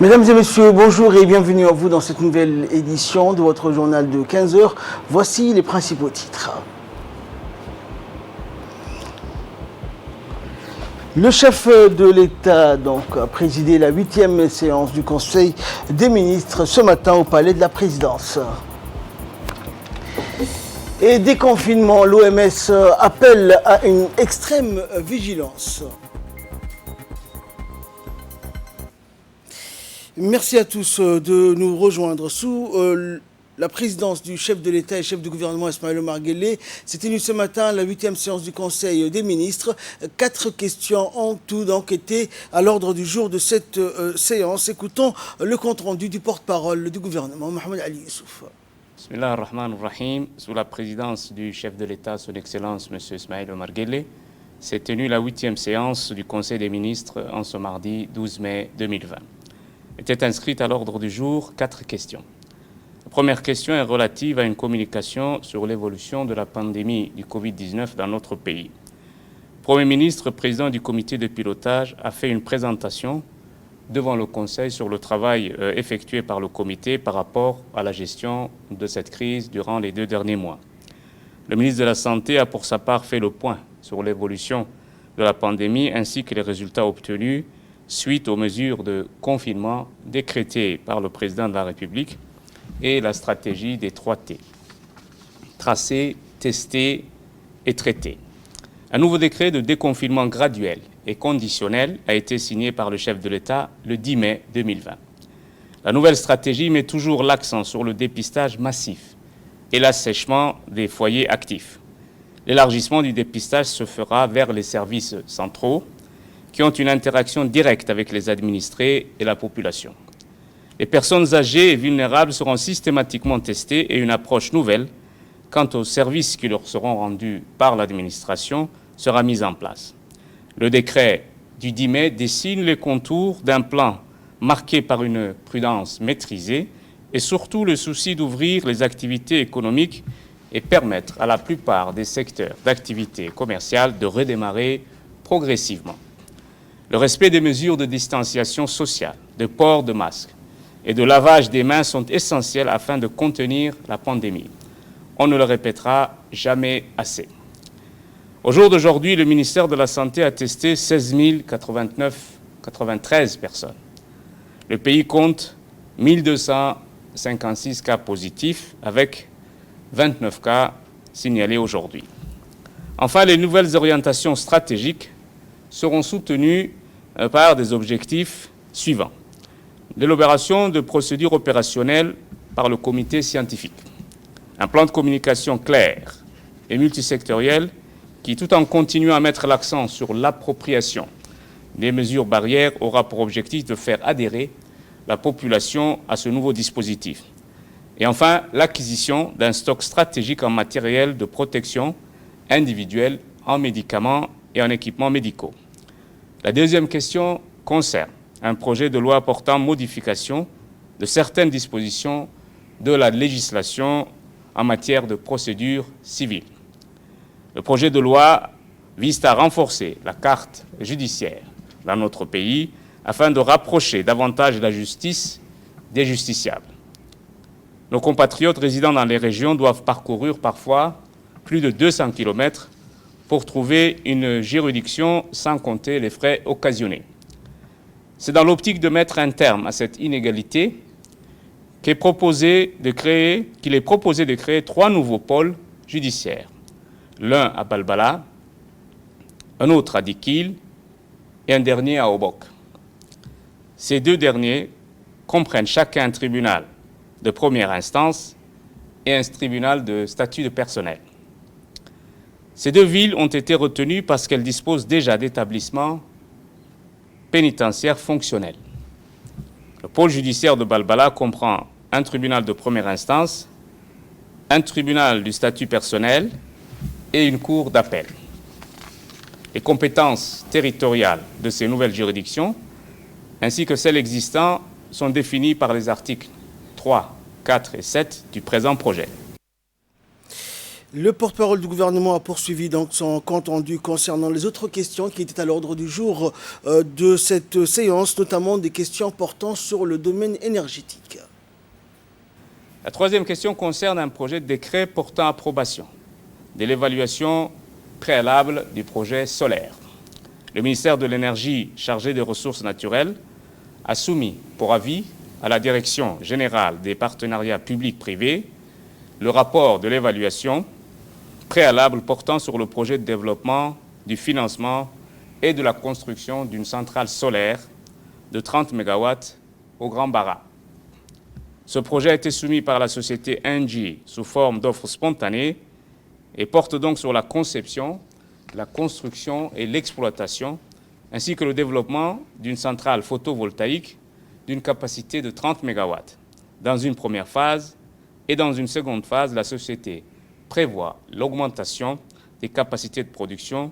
Mesdames et messieurs, bonjour et bienvenue à vous dans cette nouvelle édition de votre journal de 15 heures. Voici les principaux titres. Le chef de l'État a présidé la 8e séance du Conseil des ministres ce matin au Palais de la Présidence. Et déconfinement, l'OMS appelle à une extrême vigilance. Merci à tous de nous rejoindre sous la présidence du chef de l'État et chef du gouvernement Ismaël Omar Guelleh. S'est tenue ce matin la 8e séance du Conseil des ministres. 4 questions ont tout donc été à l'ordre du jour de cette séance. Écoutons le compte-rendu du porte-parole du gouvernement, Mohamed Ali Youssouf. Bismillah ar-Rahman ar-Rahim. Sous la présidence du chef de l'État, son Excellence M. Ismaël Omar Guelleh, s'est tenue la 8e séance du Conseil des ministres en ce mardi 12 mai 2020. Étaient inscrites à l'ordre du jour 4 questions. La première question est relative à une communication sur l'évolution de la pandémie du Covid-19 dans notre pays. Le Premier ministre, président du comité de pilotage, a fait une présentation devant le Conseil sur le travail effectué par le comité par rapport à la gestion de cette crise durant les 2 derniers mois. Le ministre de la Santé a pour sa part fait le point sur l'évolution de la pandémie ainsi que les résultats obtenus suite aux mesures de confinement décrétées par le président de la République et la stratégie des 3T. Tracer, tester et traiter. Un nouveau décret de déconfinement graduel et conditionnel a été signé par le chef de l'État le 10 mai 2020. La nouvelle stratégie met toujours l'accent sur le dépistage massif et l'assèchement des foyers actifs. L'élargissement du dépistage se fera vers les services centraux qui ont une interaction directe avec les administrés et la population. Les personnes âgées et vulnérables seront systématiquement testées et une approche nouvelle quant aux services qui leur seront rendus par l'administration sera mise en place. Le décret du 10 mai dessine les contours d'un plan marqué par une prudence maîtrisée et surtout le souci d'ouvrir les activités économiques et permettre à la plupart des secteurs d'activité commerciale de redémarrer progressivement. Le respect des mesures de distanciation sociale, de port de masques et de lavage des mains sont essentiels afin de contenir la pandémie. On ne le répétera jamais assez. Au jour d'aujourd'hui, le ministère de la Santé a testé 16 093 personnes. Le pays compte 1256 cas positifs avec 29 cas signalés aujourd'hui. Enfin, les nouvelles orientations stratégiques seront soutenues par des objectifs suivants. L'élaboration de procédures opérationnelles par le comité scientifique. Un plan de communication clair et multisectoriel qui, tout en continuant à mettre l'accent sur l'appropriation des mesures barrières, aura pour objectif de faire adhérer la population à ce nouveau dispositif. Et enfin, l'acquisition d'un stock stratégique en matériel de protection individuelle, en médicaments et en équipements médicaux. La deuxième question concerne un projet de loi portant modification de certaines dispositions de la législation en matière de procédure civile. Le projet de loi vise à renforcer la carte judiciaire dans notre pays afin de rapprocher davantage la justice des justiciables. Nos compatriotes résidant dans les régions doivent parcourir parfois plus de 200 km pour trouver une juridiction sans compter les frais occasionnés. C'est dans l'optique de mettre un terme à cette inégalité qu'il est proposé de créer 3 nouveaux pôles judiciaires. L'un à Balbala, un autre à Dikil et un dernier à Obok. Ces 2 derniers comprennent chacun un tribunal de première instance et un tribunal de statut de personnel. Ces 2 villes ont été retenues parce qu'elles disposent déjà d'établissements pénitentiaires fonctionnels. Le pôle judiciaire de Balbala comprend un tribunal de première instance, un tribunal du statut personnel et une cour d'appel. Les compétences territoriales de ces nouvelles juridictions, ainsi que celles existantes, sont définies par les articles 3, 4 et 7 du présent projet. Le porte-parole du gouvernement a poursuivi donc son compte rendu concernant les autres questions qui étaient à l'ordre du jour de cette séance, notamment des questions portant sur le domaine énergétique. La troisième question concerne un projet de décret portant approbation de l'évaluation préalable du projet solaire. Le ministère de l'Énergie, chargé des ressources naturelles, a soumis pour avis à la Direction générale des partenariats publics-privés le rapport de l'évaluation préalable portant sur le projet de développement, du financement et de la construction d'une centrale solaire de 30 MW au Grand Bara. Ce projet a été soumis par la société Engie sous forme d'offre spontanée et porte donc sur la conception, la construction et l'exploitation, ainsi que le développement d'une centrale photovoltaïque d'une capacité de 30 MW. Dans une première phase et dans une seconde phase, la société prévoit l'augmentation des capacités de production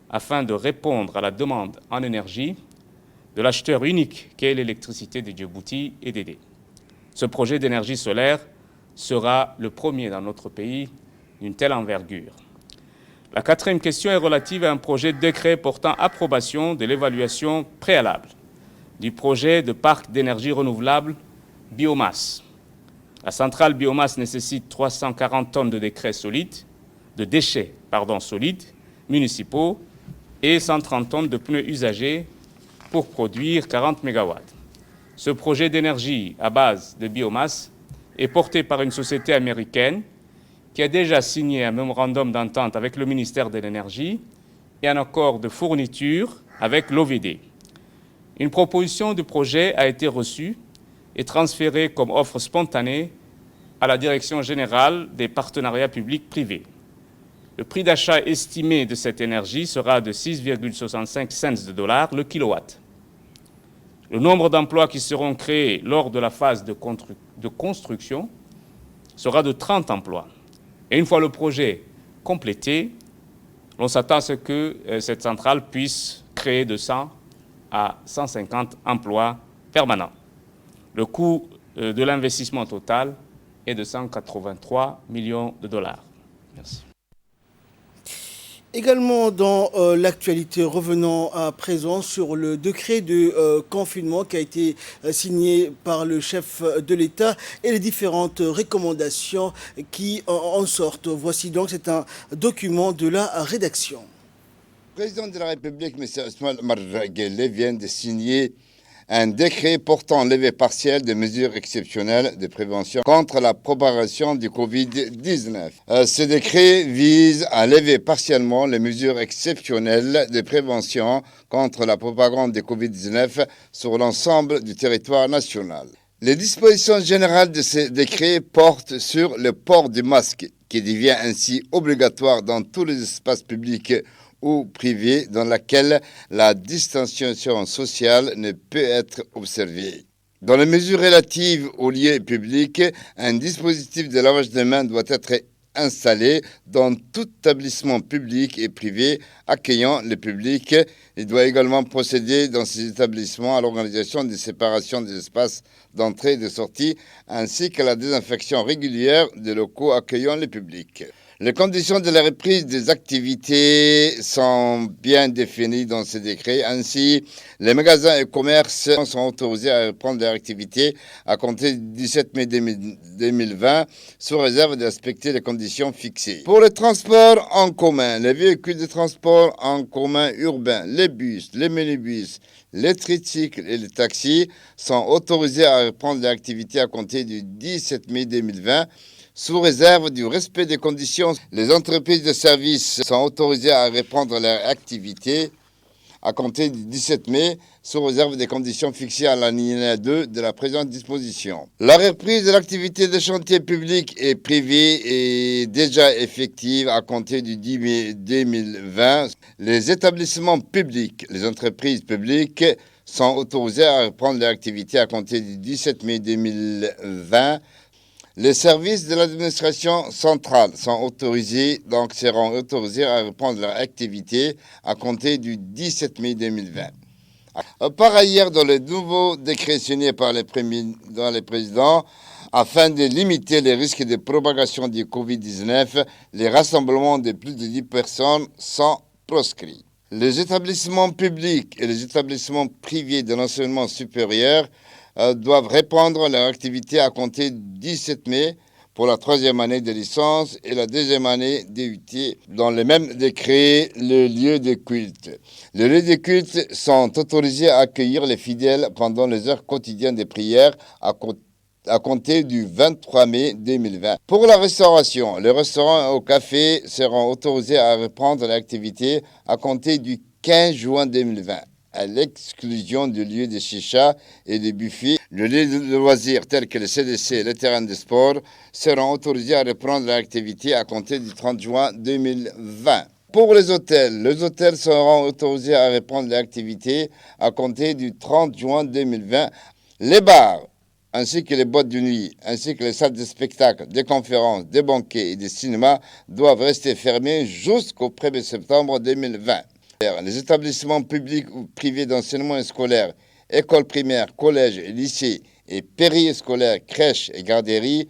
afin de répondre à la demande en énergie de l'acheteur unique qu'est l'électricité de Djibouti et d'Édé. Ce projet d'énergie solaire sera le premier dans notre pays d'une telle envergure. La quatrième question est relative à un projet de décret portant approbation de l'évaluation préalable du projet de parc d'énergie renouvelable biomasse. La centrale biomasse nécessite 340 tonnes de déchets solides municipaux et 130 tonnes de pneus usagés pour produire 40 MW. Ce projet d'énergie à base de biomasse est porté par une société américaine qui a déjà signé un mémorandum d'entente avec le ministère de l'Énergie et un accord de fourniture avec l'OVD. Une proposition de projet a été reçue et transférée comme offre spontanée à la Direction générale des partenariats publics-privés. Le prix d'achat estimé de cette énergie sera de 6,65 cents de dollars le kilowatt. Le nombre d'emplois qui seront créés lors de la phase de construction sera de 30 emplois. Et une fois le projet complété, on s'attend à ce que cette centrale puisse créer de 100 à 150 emplois permanents. Le coût de l'investissement total est de 183 millions de dollars. Merci. Également dans l'actualité, revenons à présent sur le décret de confinement qui a été signé par le chef de l'État et les différentes recommandations qui en sortent. Voici donc, c'est un document de la rédaction. Le président de la République, M. Ismaël Omar Guelleh, vient de signer un décret portant levée partielle des mesures exceptionnelles de prévention contre la propagation du Covid-19. Ce décret vise à lever partiellement les mesures exceptionnelles de prévention contre la propagation du Covid-19 sur l'ensemble du territoire national. Les dispositions générales de ce décret portent sur le port du masque, qui devient ainsi obligatoire dans tous les espaces publics ou privés dans laquelle la distanciation sociale ne peut être observée. Dans les mesures relatives aux lieux publics, un dispositif de lavage de mains doit être installé dans tout établissement public et privé accueillant le public. Il doit également procéder dans ces établissements à l'organisation des séparations des espaces d'entrée et de sortie, ainsi qu'à la désinfection régulière des locaux accueillant le public. Les conditions de la reprise des activités sont bien définies dans ce décret. Ainsi, les magasins et commerces sont autorisés à reprendre leur activité à compter du 17 mai 2020, sous réserve de respecter les conditions fixées. Pour les transports en commun, les véhicules de transport en commun urbains, les bus, les minibus, les tricycles et les taxis sont autorisés à reprendre leur activité à compter du 17 mai 2020, sous réserve du respect des conditions. Les entreprises de services sont autorisées à reprendre leur activité à compter du 17 mai, sous réserve des conditions fixées à l'alinéa 2 de la présente disposition. La reprise de l'activité des chantiers publics et privés est déjà effective à compter du 10 mai 2020. Les établissements publics, les entreprises publiques sont autorisées à reprendre leur activité à compter du 17 mai 2020. Les services de l'administration centrale seront autorisés à reprendre leur activité à compter du 17 mai 2020. Par ailleurs, dans le nouveau décret signé par les présidents, afin de limiter les risques de propagation du Covid-19, les rassemblements de plus de 10 personnes sont proscrits. Les établissements publics et les établissements privés de l'enseignement supérieur doivent reprendre leur activité à compter du 17 mai pour la troisième année de licence et la deuxième année d'UT. Dans le même décret, les lieux de culte. Les lieux de culte sont autorisés à accueillir les fidèles pendant les heures quotidiennes de prière à compter du 23 mai 2020. Pour la restauration, les restaurants et cafés seront autorisés à reprendre l'activité à compter du 15 juin 2020. À l'exclusion du lieu de chicha et des buffets, les lieux de loisirs tels que le CDC et les terrains de sport seront autorisés à reprendre l'activité à compter du 30 juin 2020. Pour les hôtels seront autorisés à reprendre l'activité à compter du 30 juin 2020. Les bars, ainsi que les boîtes de nuit, ainsi que les salles de spectacle, des conférences, des banquets et des cinémas doivent rester fermés jusqu'au 1er septembre 2020. Les établissements publics ou privés d'enseignement scolaire, écoles primaires, collèges, lycées et périscolaires, crèches et garderies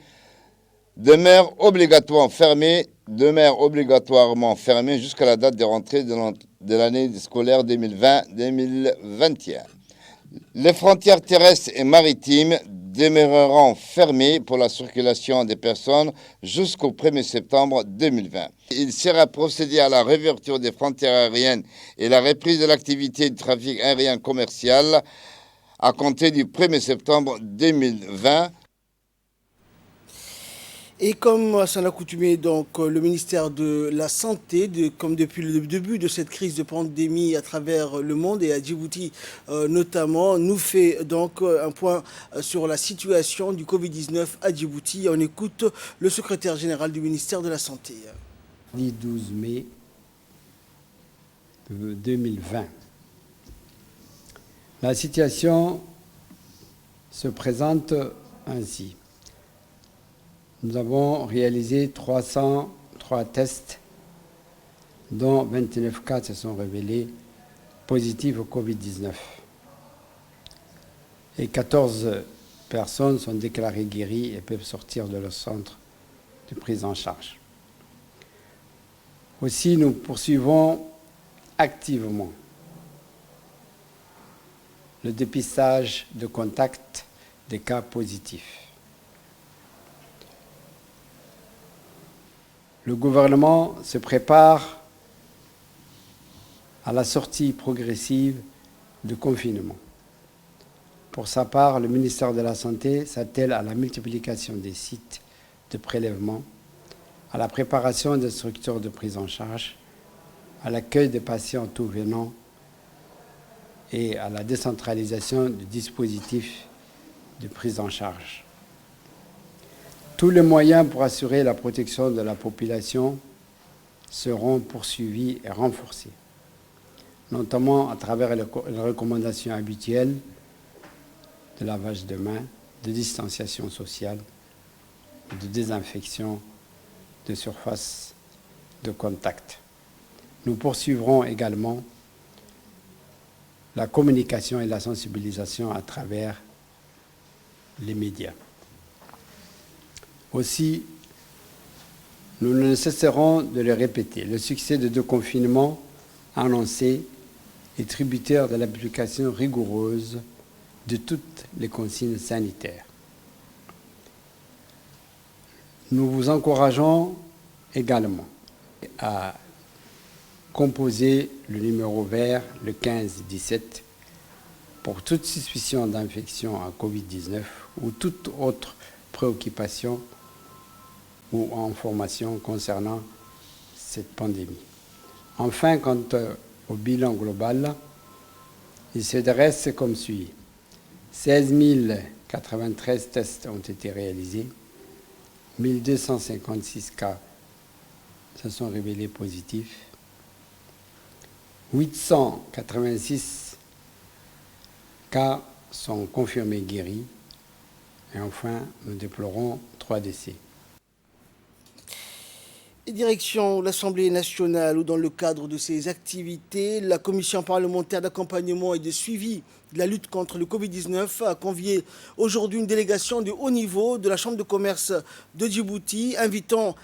demeurent obligatoirement fermés jusqu'à la date de rentrée de l'année scolaire 2020-2021. Les frontières terrestres et maritimes demeureront fermées pour la circulation des personnes jusqu'au 1er septembre 2020. Il sera procédé à la réouverture des frontières aériennes et la reprise de l'activité du trafic aérien commercial à compter du 1er septembre 2020. Et comme à son accoutumé, donc, le ministère de la Santé, comme depuis le début de cette crise de pandémie à travers le monde et à Djibouti notamment, nous fait donc un point sur la situation du Covid-19 à Djibouti. On écoute le secrétaire général du ministère de la Santé. Le 12 mai 2020. La situation se présente ainsi. Nous avons réalisé 303 tests, dont 29 cas se sont révélés positifs au Covid-19. Et 14 personnes sont déclarées guéries et peuvent sortir de leur centre de prise en charge. Aussi, nous poursuivons activement le dépistage de contact des cas positifs. Le gouvernement se prépare à la sortie progressive du confinement. Pour sa part, le ministère de la Santé s'attelle à la multiplication des sites de prélèvement, à la préparation des structures de prise en charge, à l'accueil des patients tout venant et à la décentralisation du dispositif de prise en charge. Tous les moyens pour assurer la protection de la population seront poursuivis et renforcés, notamment à travers les recommandations habituelles de lavage de mains, de distanciation sociale, de désinfection de surfaces de contact. Nous poursuivrons également la communication et la sensibilisation à travers les médias. Aussi, nous ne cesserons de le répéter. Le succès de deux confinements annoncés est tributaire de l'application rigoureuse de toutes les consignes sanitaires. Nous vous encourageons également à composer le numéro vert, le 1517, pour toute suspicion d'infection à Covid-19 ou toute autre préoccupation ou information concernant cette pandémie. Enfin, quant au bilan global, il se dresse comme suit. 16 093 tests ont été réalisés, 1256 cas se sont révélés positifs, 886 cas sont confirmés guéris, et enfin, nous déplorons 3 décès. Direction l'Assemblée nationale où dans le cadre de ses activités, la commission parlementaire d'accompagnement et de suivi de la lutte contre le Covid-19 a convié aujourd'hui une délégation de haut niveau de la Chambre de commerce de Djibouti, invitation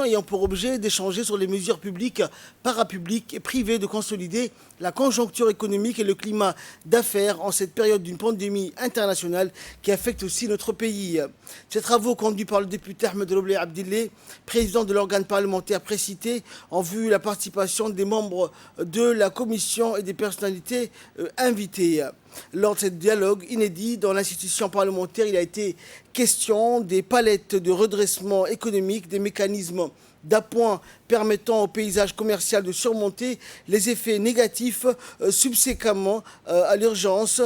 ayant pour objet d'échanger sur les mesures publiques, parapubliques et privées de consolider la conjoncture économique et le climat d'affaires en cette période d'une pandémie internationale qui affecte aussi notre pays. Ces travaux conduits par le député Ahmed Robleh Abdilleh, président de l'organe parlementaire précité, ont vu la participation des membres de la commission et des personnalités invitées. Lors de ce dialogue inédit dans l'institution parlementaire, il a été question des palettes de redressement économique, des mécanismes d'appoint permettant au paysage commercial de surmonter les effets négatifs subséquemment à l'urgence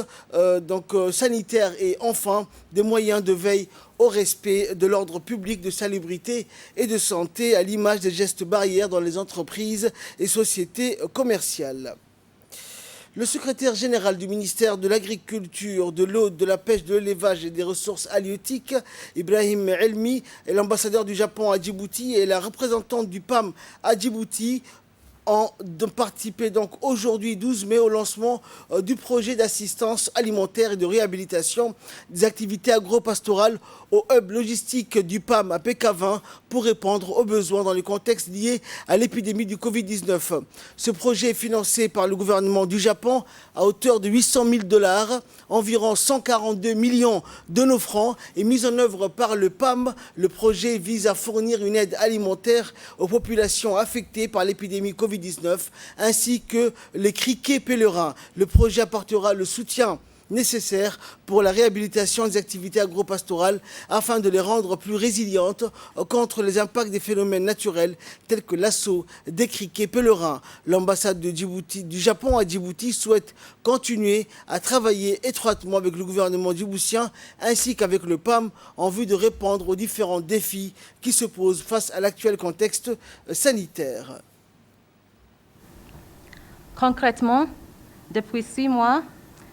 sanitaire et enfin des moyens de veille au respect de l'ordre public, de salubrité et de santé à l'image des gestes barrières dans les entreprises et sociétés commerciales. Le secrétaire général du ministère de l'Agriculture, de l'Eau, de la Pêche, de l'Élevage et des Ressources halieutiques, Ibrahim Elmi, et l'ambassadeur du Japon à Djibouti et la représentante du PAM à Djibouti ont participé donc aujourd'hui 12 mai au lancement du projet d'assistance alimentaire et de réhabilitation des activités agro-pastorales au hub logistique du PAM à PK20 pour répondre aux besoins dans le contexte lié à l'épidémie du Covid-19. Ce projet est financé par le gouvernement du Japon à hauteur de 800 000 $, environ 142 millions de nos francs, et mis en œuvre par le PAM. Le projet vise à fournir une aide alimentaire aux populations affectées par l'épidémie Covid-19 ainsi que les criquets pèlerins. Le projet apportera le soutien nécessaire pour la réhabilitation des activités agro-pastorales afin de les rendre plus résilientes contre les impacts des phénomènes naturels tels que l'assaut des criquets pèlerins. L'ambassade du Japon à Djibouti souhaite continuer à travailler étroitement avec le gouvernement djiboutien ainsi qu'avec le PAM en vue de répondre aux différents défis qui se posent face à l'actuel contexte sanitaire. Concrètement, depuis 6 mois,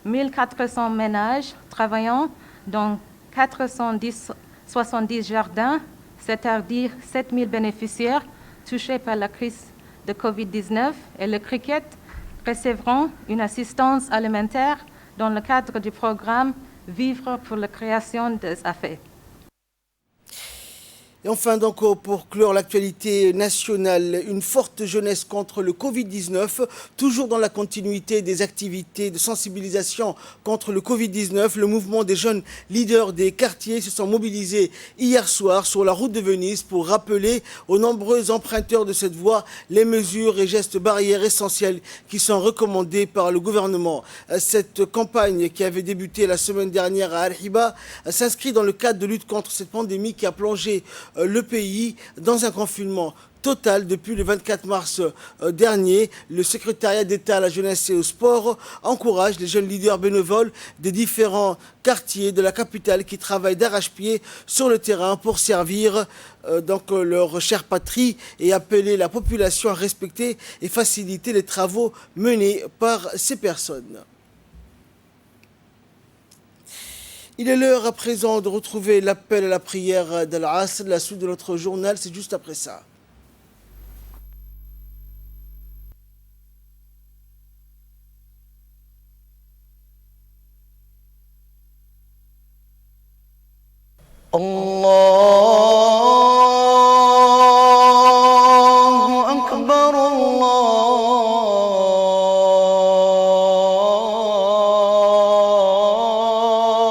1400 ménages travaillant dans 470 jardins, c'est-à-dire 7000 bénéficiaires touchés par la crise de Covid-19 et le cricket recevront une assistance alimentaire dans le cadre du programme Vivre pour la création des affaires. Et enfin, donc, pour clore l'actualité nationale, une forte jeunesse contre le Covid-19, toujours dans la continuité des activités de sensibilisation contre le Covid-19. Le mouvement des jeunes leaders des quartiers se sont mobilisés hier soir sur la route de Venise pour rappeler aux nombreux emprunteurs de cette voie les mesures et gestes barrières essentiels qui sont recommandés par le gouvernement. Cette campagne qui avait débuté la semaine dernière à Al-Hiba s'inscrit dans le cadre de lutte contre cette pandémie qui a plongé le pays dans un confinement total depuis le 24 mars dernier. Le secrétariat d'État à la jeunesse et au sport encourage les jeunes leaders bénévoles des différents quartiers de la capitale qui travaillent d'arrache-pied sur le terrain pour servir leur chère patrie et appeler la population à respecter et faciliter les travaux menés par ces personnes. Il est l'heure à présent de retrouver l'appel à la prière d'Al-Asr. La suite de notre journal, c'est juste après ça. Allahu Akbar,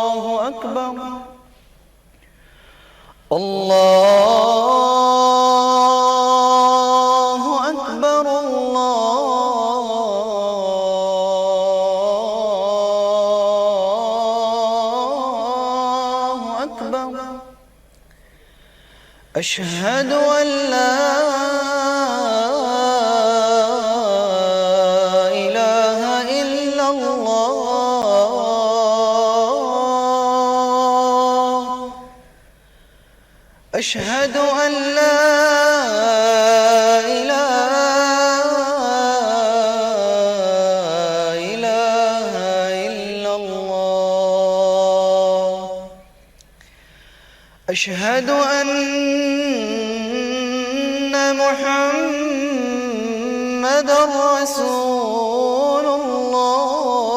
Allahu Akbar, Allahu Akbar, Allahu Akbar. أشهد أن لا إله إلا الله أشهد أن لا إله إلا الله أشهد أن محمد رسول الله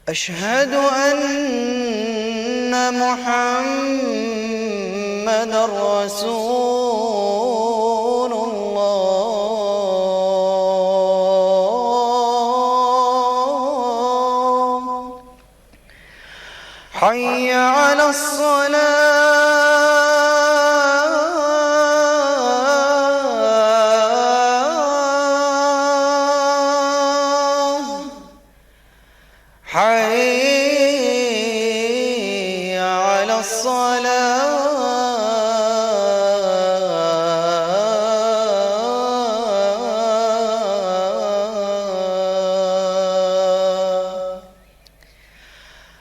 أشهد أن محمد رسول الله حي على الصلاة حي على الصلاة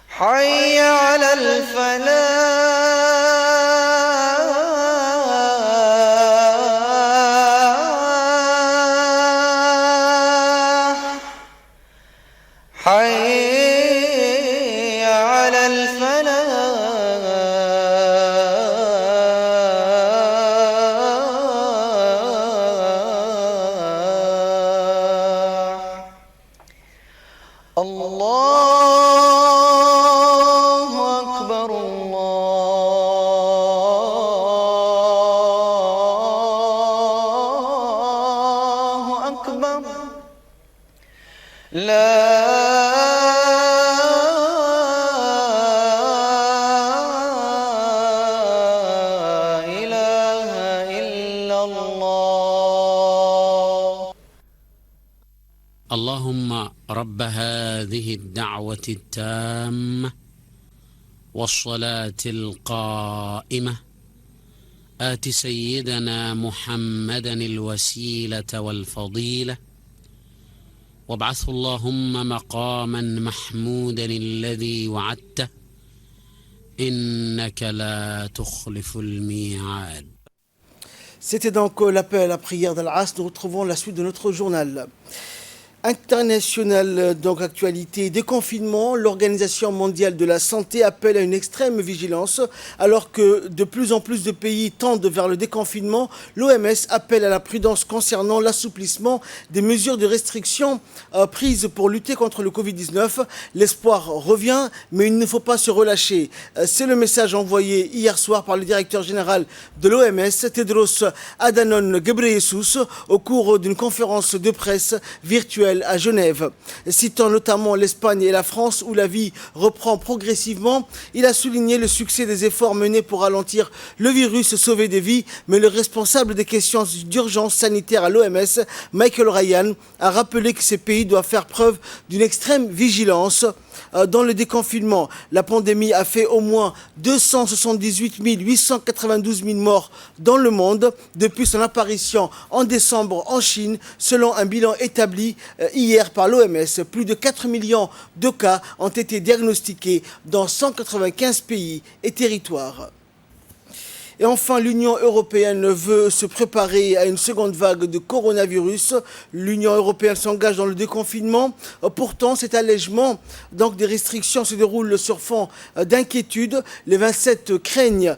حي على الفلاح حي على الفلاح الله أكبر الله أكبر لا إله إلا الله اللهم رب هذه الدعوة التامة والصلاة القائمة آت سيدنا محمدا الوسيلة والفضيلة وابعثه اللهم مقاما محمودا الذي وعدته إنك لا تخلف الميعاد. C'était donc l'appel à la prière d'Al-Asr. Nous retrouvons la suite de notre journal. International, donc actualité, déconfinement, l'Organisation mondiale de la santé appelle à une extrême vigilance. Alors que de plus en plus de pays tendent vers le déconfinement, l'OMS appelle à la prudence concernant l'assouplissement des mesures de restriction prises pour lutter contre le Covid-19. L'espoir revient, mais il ne faut pas se relâcher. C'est le message envoyé hier soir par le directeur général de l'OMS, Tedros Adhanom Ghebreyesus, au cours d'une conférence de presse virtuelle à Genève. Citant notamment l'Espagne et la France où la vie reprend progressivement, il a souligné le succès des efforts menés pour ralentir le virus, sauver des vies, mais le responsable des questions d'urgence sanitaire à l'OMS, Michael Ryan, a rappelé que ces pays doivent faire preuve d'une extrême vigilance. Dans le déconfinement, la pandémie a fait au moins 278 892 000 morts dans le monde depuis son apparition en décembre en Chine, selon un bilan établi hier par l'OMS. Plus de 4 millions de cas ont été diagnostiqués dans 195 pays et territoires. Et enfin, l'Union européenne veut se préparer à une seconde vague de coronavirus. L'Union européenne s'engage dans le déconfinement. Pourtant, cet allègement donc, des restrictions se déroule sur fond d'inquiétude. Les 27 craignent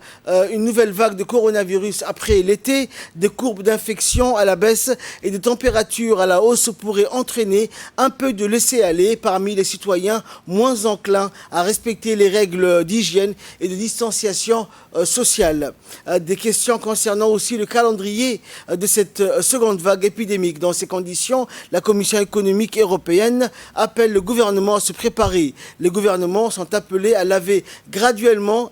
une nouvelle vague de coronavirus après l'été. Des courbes d'infection à la baisse et des températures à la hausse pourraient entraîner un peu de laisser-aller parmi les citoyens moins enclins à respecter les règles d'hygiène et de distanciation sociale. Des questions concernant aussi le calendrier de cette seconde vague épidémique. Dans ces conditions, la Commission économique européenne appelle le gouvernement à se préparer. Les gouvernements sont appelés à lever graduellement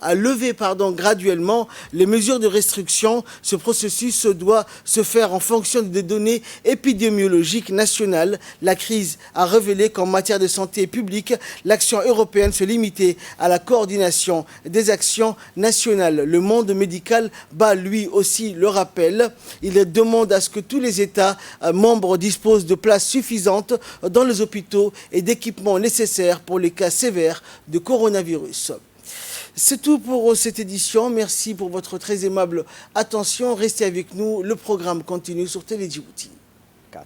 les mesures de restriction. Ce processus doit se faire en fonction des données épidémiologiques nationales. La crise a révélé qu'en matière de santé publique, l'action européenne se limitait à la coordination des actions nationales. Le monde médical bat lui aussi le rappel. Il demande à ce que tous les États membres disposent de places suffisantes dans les hôpitaux et d'équipements nécessaires pour les cas sévères de coronavirus. C'est tout pour cette édition. Merci pour votre très aimable attention. Restez avec nous. Le programme continue sur Télé Djibouti 4.